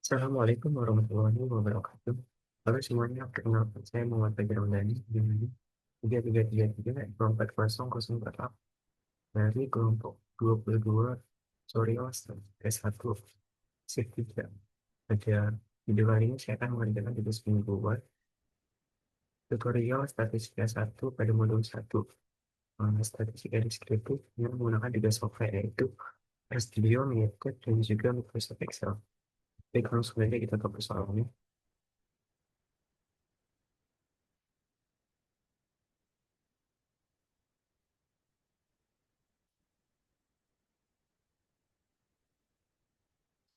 Assalamualaikum warahmatullahi wabarakatuh. Halo semuanya, perkenalkan saya Muhammad Fajar Ramdhani dari 3333-44008 dari kelompok 22 Soryo S1 Shift 3. Pada video kali ini saya akan mengerjakan tugas mingguan tutorial statistika 1 pada modul 1. Statistika deskriptif yang menggunakan tiga software yaitu RStudio, Metercad, dan juga Microsoft Excel. Baik, langsung saja kita ke persoalannya.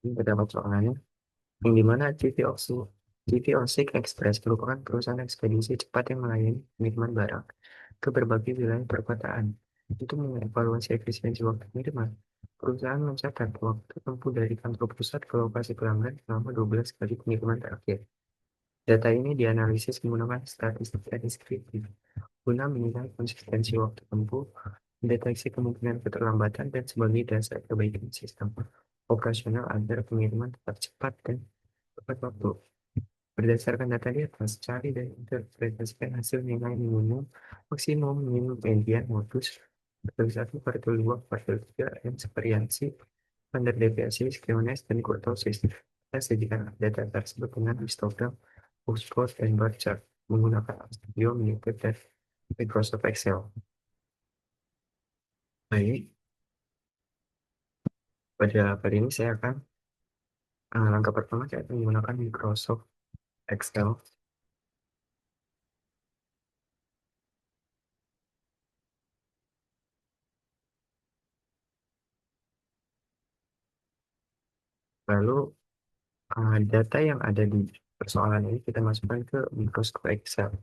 Ini terdapat soalannya. Yang dimana GVOC Express merupakan perusahaan ekspedisi cepat yang melayani pengiriman barang ke berbagai wilayah perkotaan. Untuk mengevaluasi efisiensi waktu pengiriman, perusahaan mencatat waktu tempuh dari kantor pusat ke lokasi pelanggan selama 12 kali pengiriman terakhir. Data ini dianalisis menggunakan statistika deskriptif guna menilai konsistensi waktu tempuh, mendeteksi kemungkinan keterlambatan, dan sebagai dasar perbaikan sistem operasional agar pengiriman tetap cepat dan tepat waktu. Berdasarkan data di atas, cari dan interpretasikan hasil nilai minimum, maksimum, minimum, median, modus, kuartil 1, kuartil 2, kuartil 3, dan variansi, standar deviasi, skewness, dan kurtosis. Kita sajikan data tersebut dengan histogram, boxplot, dan bar chart menggunakan RStudio, Metercad, dan Microsoft Excel. Baik, pada kali ini saya akan langkah pertama saya akan menggunakan Microsoft Excel. Lalu data yang ada di persoalan ini kita masukkan ke Microsoft Excel.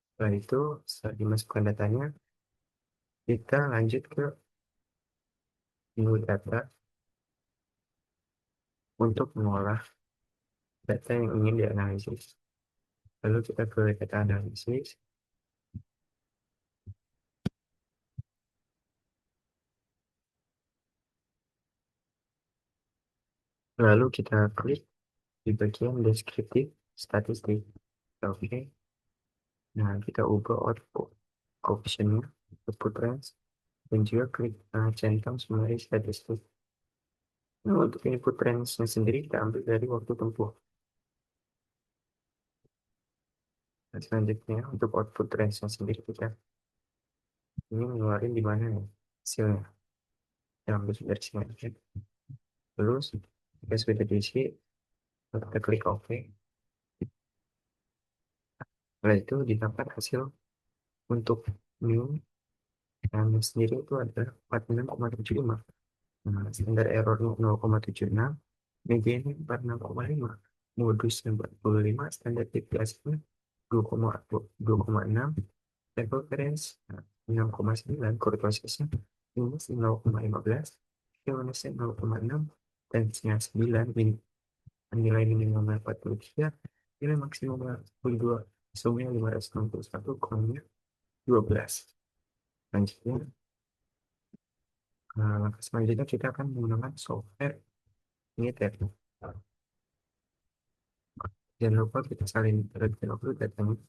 Setelah itu, setelah dimasukkan datanya, kita lanjut ke menu data untuk mengolah data yang ingin dianalisis. Lalu kita ke data analisis, lalu kita klik di bagian deskriptif statistik. Oke, nah kita ubah output optionnya, output range, dan juga klik centang summary statistik. Nah, untuk input range-nya sendiri kita ambil dari waktu tempuh. Dan selanjutnya untuk output range-nya sendiri kita ini ngeluarin di mana nih hasilnya. Kita ambil dari sini aja. Terus jika sudah diisi, kita klik OK. Setelah itu didapat hasil untuk new yang sendiri itu adalah 46,75. Nah, standar errornya 0,76, mediannya 46,5, modusnya 45, standar deviasinya 2,6, level variance 6,9, kurvasisnya minus 0,15, minusnya 0,6, dan 9, nilai minimalnya 43, nilai maksimumnya 42, sumnya 561, kurangnya 12. Selanjutnya, selanjutnya kita akan menggunakan software Meter. Jangan lupa kita salin terlebih dahulu datanya.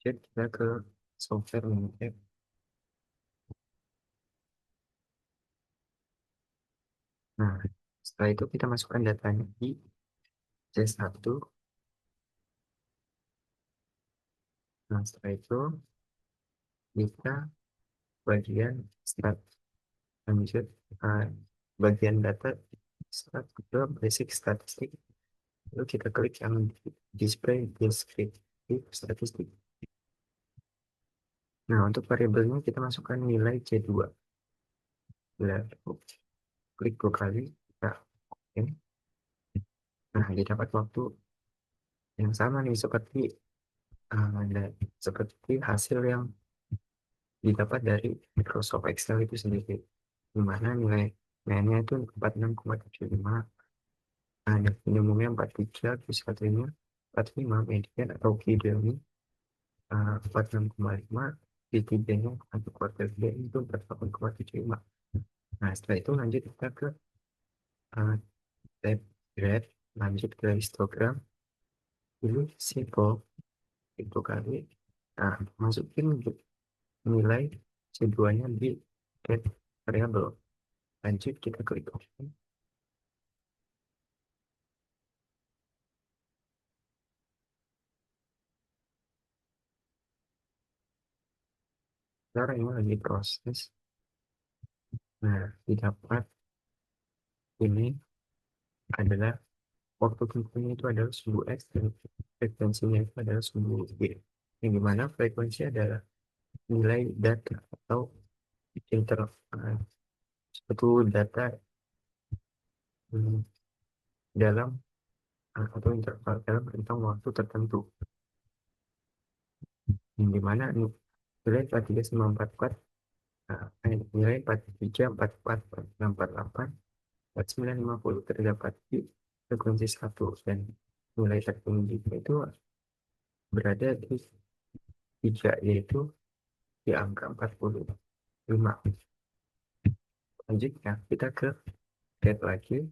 Jadi kita ke software Meter. Nah, setelah itu kita masukkan datanya di C1. Nah, setelah itu kita bagian start, lanjut bagian data start ke basic statistik. Lalu kita klik yang display descriptive statistik. Nah, untuk variabelnya kita masukkan nilai C2. Klik 2 kali. Nah, oke. Nah, didapat waktu yang sama nih seperti hasil yang didapat dari Microsoft Excel itu sendiri, di mana nilai nya itu 46,75, ada minimumnya 43, terus katanya 45, median atau key value 46,5, P3-nya atau kuartil 3 itu 48,75. Nah, setelah itu lanjut kita ke uh, tab graph, lanjut ke histogram, pilih simple, itu kali. Nah, masukin nilai C2-nya di get variable. Lanjut kita klik OK. Sekarang ini lagi proses. Nah, didapat ini adalah waktu tempuhnya itu adalah sumbu X dan frekuensinya itu adalah sumbu Y. Yang dimana frekuensi adalah nilai data atau inter suatu data hmm, dalam atau interval dalam rentang waktu tertentu. Yang dimana nilai 43944, nilai 4344 4950 terdapat di frekuensi 1 dan nilai tertinggi itu berada di 3, yaitu di angka 45. Selanjutnya kita ke get lagi,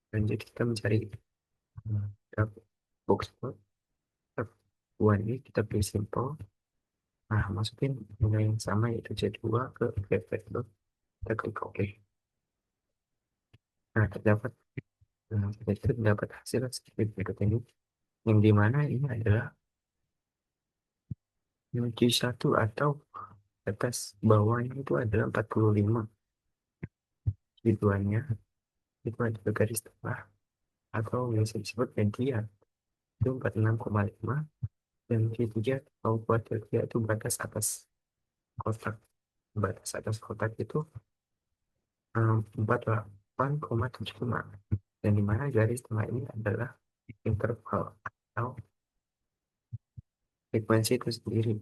lanjut kita mencari box plot. Tab ini kita pilih simple. Nah, masukin nilai yang sama yaitu C2 ke get vector, kita klik OK. Nah, terdapat itu dapat hasil seperti berikut ini, yang dimana ini adalah Q1 atau atas bawahnya itu adalah 45, tujuannya itu ada garis tengah atau biasa disebut median itu 46,5, dan Q3 atau kuartil 3 itu batas atas kotak. Batas atas kotak itu 48,75, dan dimana garis tengah ini adalah interval atau frekuensi itu sendiri,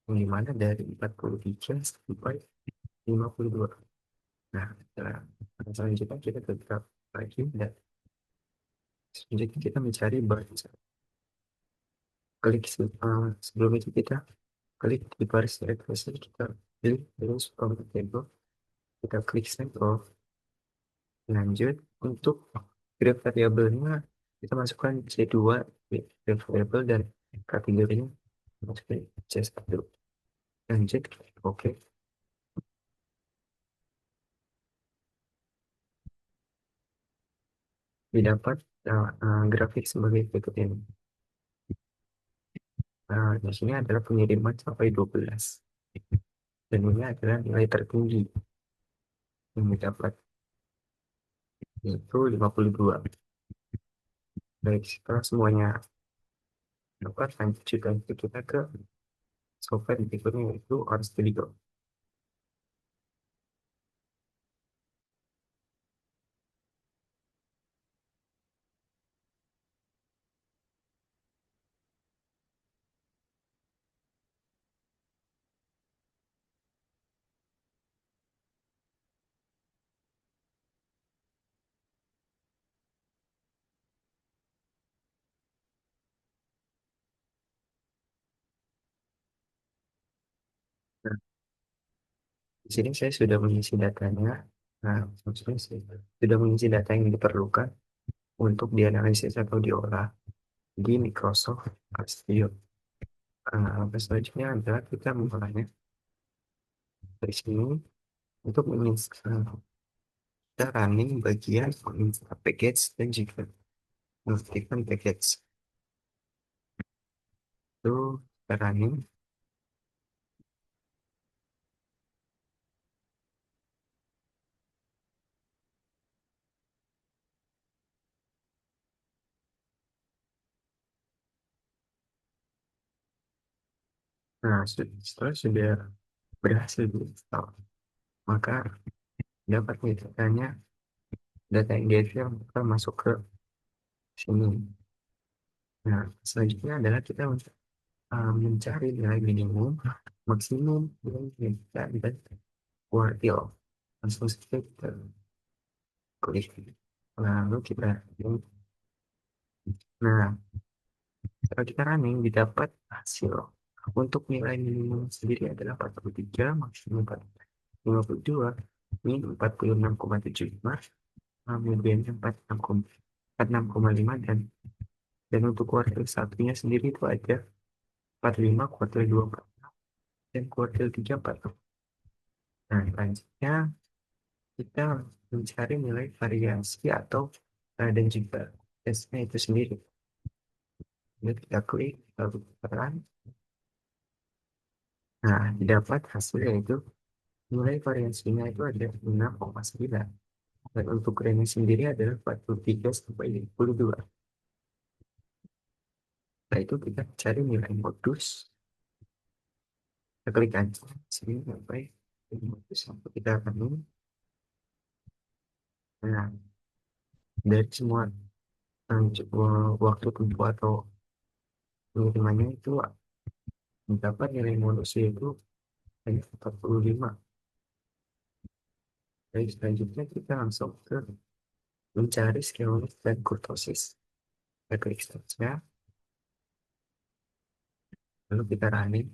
yang dimana dari 43 sampai 52. Nah, selanjutnya kita tetap lagi, dan selanjutnya kita mencari baris. Klik sebelum itu kita klik di baris regresi, kita pilih terus table, kita klik sample. Lanjut untuk graph variabelnya kita masukkan C2 graph variable dan kategorinya masukkan C1. Lanjut oke. Didapat grafik sebagai berikut ini. Di sini adalah pengiriman sampai 12, dan ini adalah nilai tertinggi yang didapat, yaitu 52. Baik, setelah semuanya dapat, lanjut kita ke software berikutnya yaitu RStudio. Nah, di sini saya sudah mengisi datanya. Nah, maksudnya saya sudah mengisi data yang diperlukan untuk dianalisis atau diolah di Microsoft RStudio. Selanjutnya adalah kita mengolahnya dari sini untuk menginstal. Kita running bagian menginstal package dan juga mengaktifkan package. Itu kita running. Nah, setelah sudah berhasil diinstal, maka dapat datanya, data yang dihasilkan kita masuk ke sini. Nah, selanjutnya adalah kita mencari nilai minimum, maksimum, dan kuartil. Langsung saja kita klik. Lalu kita, nah, setelah kita running, didapat hasil. Untuk nilai minimum sendiri adalah 43, maksimum 52, min 46,75, mediannya 46,5, dan untuk kuartil satunya sendiri itu ada 45, kuartil 2, dan kuartil 3, 46. Nah, selanjutnya kita mencari nilai variasi atau dan juga tesnya itu sendiri. Jadi kita klik lalu kita run. Nah, didapat hasil yaitu nilai variasinya itu ada 6,9, dan untuk range sendiri adalah 43 sampai 52. Setelah itu kita cari nilai modus, kita klik aja sini sampai modus sampai kita akan ini. Nah, dari semua waktu tempuh atau pengirimannya itu mendapat nilai modusnya itu hanya 45. Baik, selanjutnya kita langsung ke mencari skeolis dan kurtosis. Kita klik saja, lalu kita running.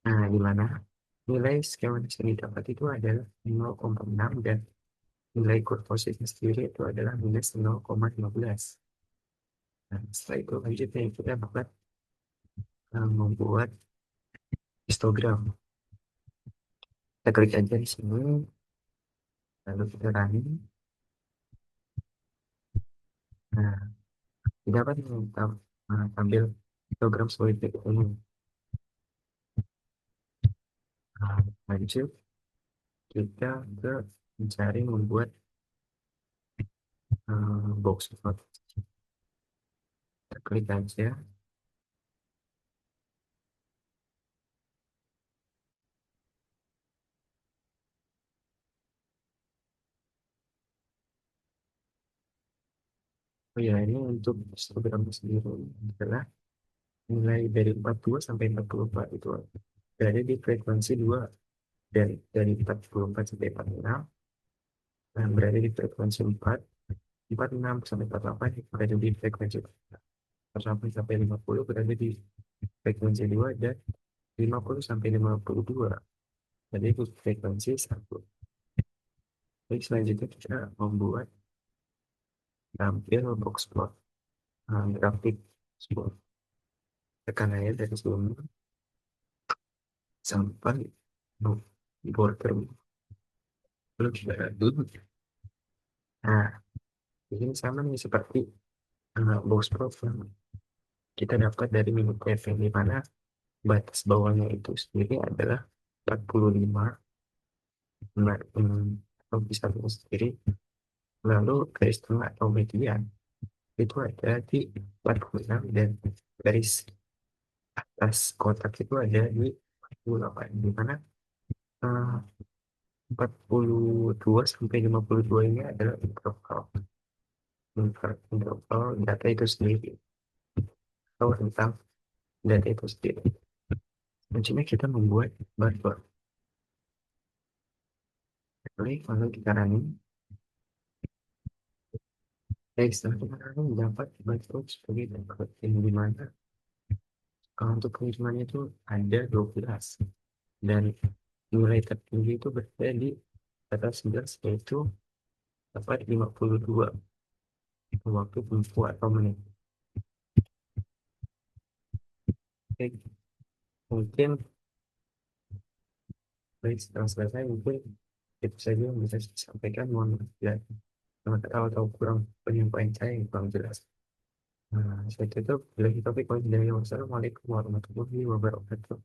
Nah, di mana nilai skeolis yang didapat itu adalah 0,6, dan nilai kurtosisnya sendiri itu adalah minus 0,15. Nah, setelah itu lanjutnya kita dapat membuat histogram. Kita klik aja di sini, lalu kita running. Nah, dapat tampil histogram sebagai berikut ini. Nah, lanjut kita ke mencari membuat box plot. Kita klik aja. Oh ya, ini untuk histogram sendiri adalah nilai dari 42 sampai 44 itu berada di frekuensi 2, dan dari 44 sampai 46 berada di frekuensi 4, 46 sampai 48 berada di frekuensi 48 sampai 50 berada di frekuensi 2, dan 50 sampai 52 berada di frekuensi 1. Jadi selanjutnya kita membuat tampil box plot, grafik spot. Tekan aja dari sebelumnya sampai border belum dulu. Nah, ini sama nih seperti box plot yang kita dapat dari minute FM, di mana batas bawahnya itu sendiri adalah 45. Nah, atau bisa sendiri, lalu garis tengah atau median itu ada di 46, dan garis atas kotak itu ada di 48, di mana eh, 42 sampai 52 ini adalah interval data itu sendiri, atau tentang data itu sendiri. Kuncinya kita membuat buffer. Lalu kita running. Setelah kita running dapat buffer sebagai tempat yang dimana untuk pengirimannya itu ada 12, dan nilai tertinggi itu berada di atas 11, yaitu dapat 52 waktu tempuh atau menit. Oke, mungkin baik, setelah selesai mungkin itu saja yang bisa saya sampaikan. Mohon maaf ya, atau kurang penyampaian saya yang kurang jelas. Nah, saya tutup. Bila kita, wassalamualaikum warahmatullahi wabarakatuh.